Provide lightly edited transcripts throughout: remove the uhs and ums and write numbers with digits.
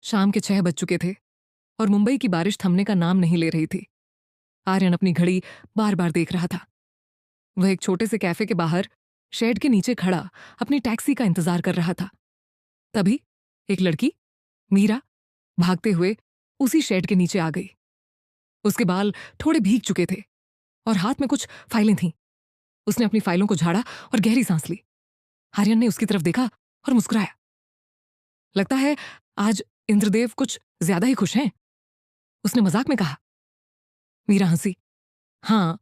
शाम के 6 बज चुके थे और मुंबई की बारिश थमने का नाम नहीं ले रही थी। आर्यन अपनी घड़ी बार बार देख रहा था। वह एक छोटे से कैफे के बाहर शेड के नीचे खड़ा अपनी टैक्सी का इंतजार कर रहा था। तभी एक लड़की, मीरा, भागते हुए उसी शेड के नीचे आ गई। उसके बाल थोड़े भीग चुके थे और हाथ में कुछ फाइलें थीं। उसने अपनी फाइलों को झाड़ा और गहरी सांस ली। आर्यन ने उसकी तरफ देखा और मुस्कुराया। लगता है आज इंद्रदेव कुछ ज्यादा ही खुश हैं, उसने मजाक में कहा। मीरा हंसी। हाँ,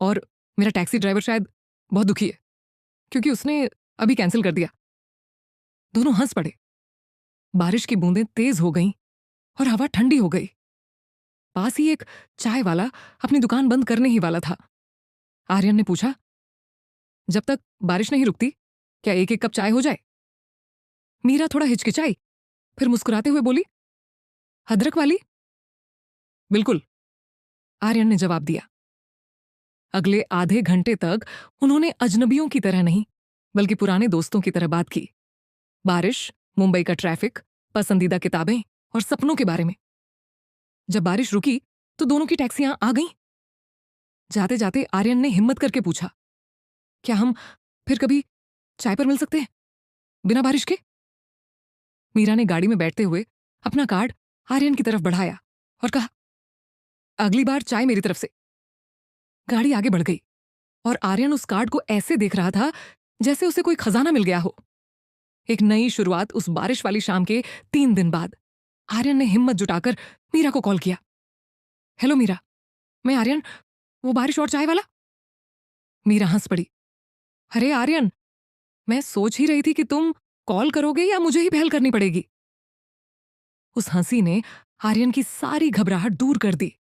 और मेरा टैक्सी ड्राइवर शायद बहुत दुखी है क्योंकि उसने अभी कैंसिल कर दिया। दोनों हंस पड़े। बारिश की बूंदें तेज हो गईं और हवा ठंडी हो गई। पास ही एक चाय वाला अपनी दुकान बंद करने ही वाला था। आर्यन ने पूछा, जब तक बारिश नहीं रुकती क्या एक एक कप चाय हो जाए? मीरा थोड़ा हिचकिचाई, फिर मुस्कुराते हुए बोली, अदरक वाली? बिल्कुल, आर्यन ने जवाब दिया। अगले आधे घंटे तक उन्होंने अजनबियों की तरह नहीं बल्कि पुराने दोस्तों की तरह बात की। बारिश, मुंबई का ट्रैफिक, पसंदीदा किताबें और सपनों के बारे में। जब बारिश रुकी तो दोनों की टैक्सियां आ गईं। जाते जाते आर्यन ने हिम्मत करके पूछा, क्या हम फिर कभी चाय पर मिल सकते हैं बिना बारिश के? मीरा ने गाड़ी में बैठते हुए अपना कार्ड आर्यन की तरफ बढ़ाया और कहा, अगली बार चाय मेरी तरफ से। गाड़ी आगे बढ़ गई और आर्यन उस कार्ड को ऐसे देख रहा था जैसे उसे कोई खजाना मिल गया हो। एक नई शुरुआत उस बारिश वाली शाम के 3 दिन बाद। आर्यन ने हिम्मत जुटाकर मीरा को कॉल किया। हेलो मीरा, मैं आर्यन, वो बारिश और चाय वाला। मीरा हंस पड़ी। अरे आर्यन, मैं सोच ही रही थी कि तुम कॉल करोगे या मुझे ही पहल करनी पड़ेगी। उस हंसी ने आर्यन की सारी घबराहट दूर कर दी।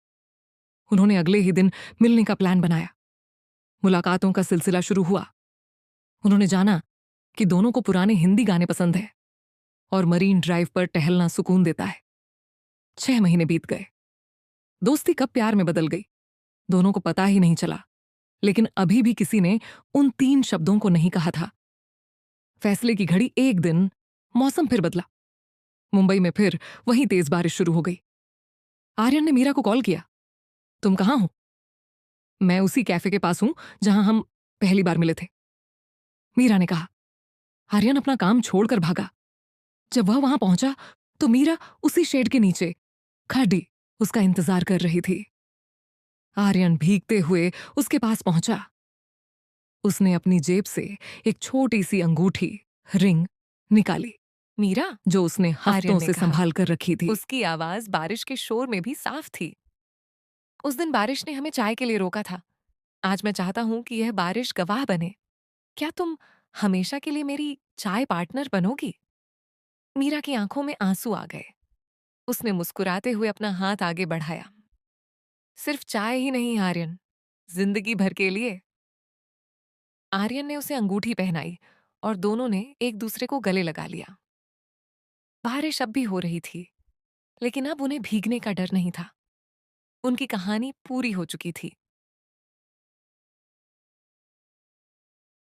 उन्होंने अगले ही दिन मिलने का प्लान बनाया। मुलाकातों का सिलसिला शुरू हुआ। उन्होंने जाना कि दोनों को पुराने हिंदी गाने पसंद है और मरीन ड्राइव पर टहलना सुकून देता है। 6 महीने बीत गए। दोस्ती कब प्यार में बदल गई, दोनों को पता ही नहीं चला। लेकिन अभी भी किसी ने उन 3 शब्दों को नहीं कहा था। फैसले की घड़ी एक दिन मौसम फिर बदला। मुंबई में फिर वही तेज बारिश शुरू हो गई। आर्यन ने मीरा को कॉल किया। तुम कहाँ हो? मैं उसी कैफे के पास हूं जहां हम पहली बार मिले थे, मीरा ने कहा। आर्यन अपना काम छोड़कर भागा। जब वह वहां पहुंचा तो मीरा उसी शेड के नीचे खड़ी उसका इंतजार कर रही थी। आर्यन भीगते हुए उसके पास पहुंचा। उसने अपनी जेब से एक छोटी सी अंगूठी, रिंग, निकाली। मीरा, जो उसने हफ्तों से संभाल कर रखी थी। उसकी आवाज बारिश के शोर में भी साफ थी। उस दिन बारिश ने हमें चाय के लिए रोका था। आज मैं चाहता हूं कि यह बारिश गवाह बने। क्या तुम हमेशा के लिए मेरी चाय पार्टनर बनोगी? मीरा की आंखों में आंसू आ गए। उसने मुस्कुराते हुए अपना हाथ आगे बढ़ाया। सिर्फ चाय ही नहीं आर्यन, जिंदगी भर के लिए। आर्यन ने उसे अंगूठी पहनाई और दोनों ने एक दूसरे को गले लगा लिया। बारिश अब भी हो रही थी, लेकिन अब उन्हें भीगने का डर नहीं था। उनकी कहानी पूरी हो चुकी थी।